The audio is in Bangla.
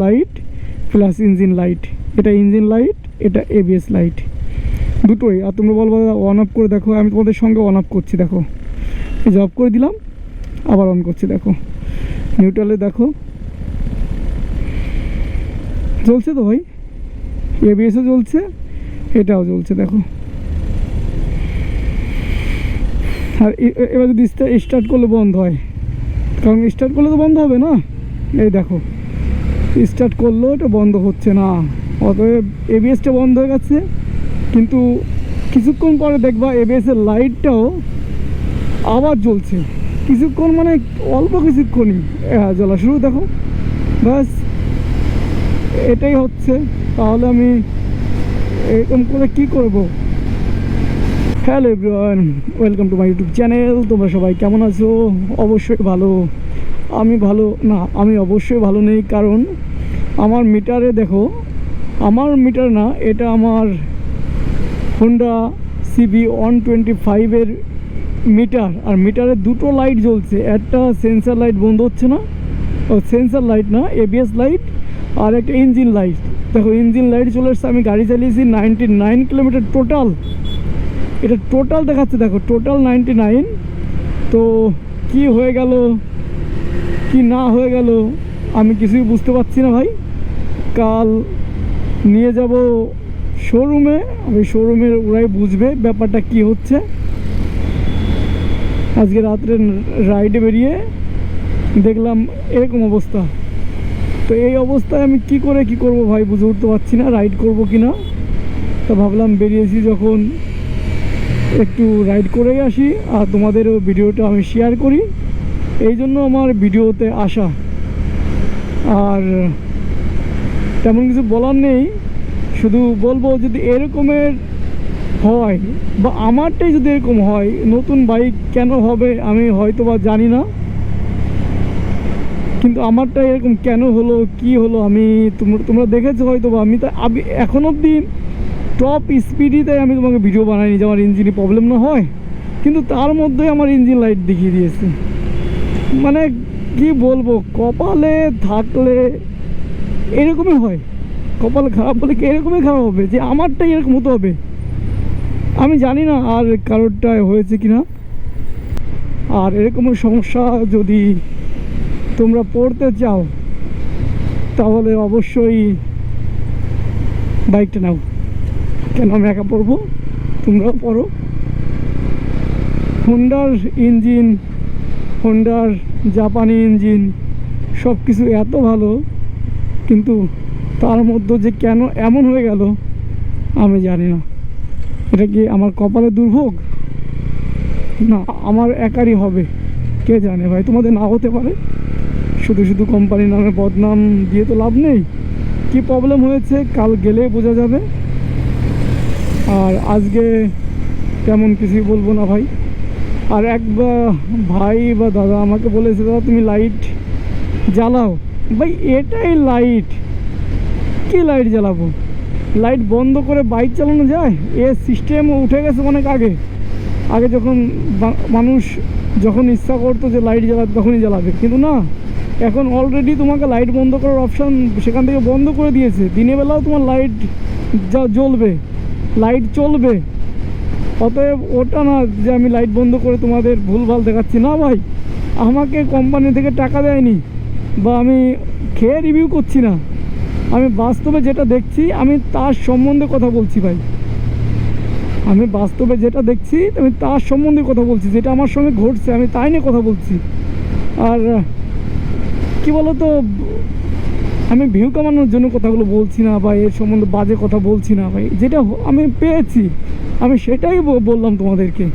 লাইট প্লাস ইঞ্জিন লাইট, এটা ইঞ্জিন লাইট, এটা এবিএস লাইট দুটোই। আর তোমরা বলবো অন অফ করে দেখো, আমি তোমাদের সঙ্গে অন অফ করছি। দেখো এই যে অফ করে দিলাম, আবার অন করছি। দেখো নিউট্রালে দেখো জ্বলছে তো ভাই, এবিএসও জ্বলছে, এটাও জ্বলছে। দেখো আর এবার যদি স্টার্ট করলে বন্ধ হয়, কারণ স্টার্ট করলে তো বন্ধ হবে না। এই দেখো স্টার্ট করলেও এটা বন্ধ হচ্ছে না, অতএব এবিএসটা বন্ধ হয়ে গেছে। কিন্তু কিছুক্ষণ পরে দেখবা এবিএসের লাইটটাও আবার জ্বলছে, কিছুক্ষণ মানে অল্প কিছুক্ষণই জ্বলা শুরু। দেখো ব্যাস এটাই হচ্ছে। তাহলে আমি এরকম করে কি করব? Hello everyone, welcome to my YouTube channel. তোমরা সবাই কেমন আছো? অবশ্যই ভালো। আমি ভালো না, আমি অবশ্যই ভালো নেই, কারণ আমার মিটারে দেখো, আমার মিটার না, এটা আমার হোন্ডা সিবি 125-এর মিটার। আর মিটারে দুটো লাইট জ্বলছে, একটা সেন্সার লাইট বন্ধ হচ্ছে না, ও সেন্সার লাইট না, এবিএস লাইট, আর একটা ইঞ্জিন লাইট। দেখো ইঞ্জিন লাইট চলে এসছে। আমি গাড়ি চালিয়েছি 99 কিলোমিটার টোটাল, এটা টোটাল দেখাচ্ছে। দেখো টোটাল 99। তো কি হয়ে গেল কি না হয়ে গেল আমি কিছুই বুঝতে পারছি না ভাই। কাল নিয়ে যাব শোরুমে, আমি শোরুমের ওরাই বুঝবে ব্যাপারটা কি হচ্ছে। আজকে রাত্রে রাইডে বেরিয়ে দেখলাম এরকম অবস্থা। তো এই অবস্থায় আমি কি করব ভাই, বুঝে উঠতে পারছি না, রাইড করব কি না। তো ভাবলাম বেরিয়েছি যখন একটু রাইড করে আসি, আর তোমাদেরও ভিডিওটা আমি শেয়ার করি, এই জন্য আমার ভিডিওতে আসা। আর তেমন কিছু বলার নেই, শুধু বলবো যদি এরকমের হয় বা আমারটাই যদি এরকম হয়, নতুন বাইক কেন হবে আমি হয়তো বা জানি না, কিন্তু আমারটা এরকম কেন হলো কি হলো আমি তোমরা দেখেছো হয়তো বা। আমি এখন অবধি টপ স্পিডেতে আমি তোমাকে ভিডিও বানাইনি যে আমার ইঞ্জিনে প্রবলেম না হয়, কিন্তু তার মধ্যে আমার ইঞ্জিন লাইট দেখিয়ে দিয়েছে। মানে কি বলবো, কপালে থাকলে এরকমই হয়, কপাল খারাপ বলে কি এরকমই খারাপ হবে যে আমারটাই এরকম হতে হবে। আমি জানি না আর কারোরটায় হয়েছে কি না। আর এরকমের সমস্যা যদি তোমরা পড়তে চাও তাহলে অবশ্যই বাইকটা নাও। কেন আমি একা পড়বো, তোমরাও পড়ো। হোন্ডার ইঞ্জিন, হোন্ডার জাপানি ইঞ্জিন সব কিছু এত ভালো, কিন্তু তার মধ্যে যে কেন এমন হয়ে গেল আমি জানি না। এটা কি আমার কপালে দুর্ভোগ, না আমার একারই হবে, কে জানে ভাই। তোমাদের না হতে পারে। শুধু শুধু কোম্পানির নামে বদনাম দিয়ে তো লাভ নেই। কি প্রবলেম হয়েছে কাল গেলে বোঝা যাবে। আর আজকে তেমন কিছুই বলবো না ভাই। আর একবার ভাই বা দাদা আমাকে বলেছে, দাদা তুমি লাইট জ্বালাও। ভাই এটাই লাইট, কি লাইট জ্বালাবো? লাইট বন্ধ করে বাইক চালানো যায়? এ সিস্টেম উঠে গেছে অনেক আগে। আগে যখন মানুষ যখন ইচ্ছা করতো যে লাইট জ্বালাবে তখনই জ্বালাবে, কিন্তু না, এখন অলরেডি তোমাকে লাইট বন্ধ করার অপশান সেখান থেকে বন্ধ করে দিয়েছে। দিনের বেলাও তোমার লাইট যা জ্বলবে, লাইট চলবে। অতএব ওটা না যে আমি লাইট বন্ধ করে তোমাদের ভুলভাল দেখাচ্ছি, না ভাই। আমাকে কোম্পানি থেকে টাকা দেয়নি বা আমি খেয়ে রিভিউ করছি না, আমি বাস্তবে যেটা দেখছি আমি তার সম্বন্ধে কথা বলছি ভাই। আমি বাস্তবে যেটা দেখছি আমি তার সম্বন্ধে কথা বলছি, যেটা আমার সঙ্গে ঘটছে আমি তাই নিয়ে কথা বলছি। আর কি বলতো, আমি ভিউ কামানোর জন্য কথাগুলো বলছি না বা এর সম্বন্ধে বাজে কথা বলছি না ভাই। যেটা আমি পেয়েছি আমি সেটাই বললাম তোমাদেরকে।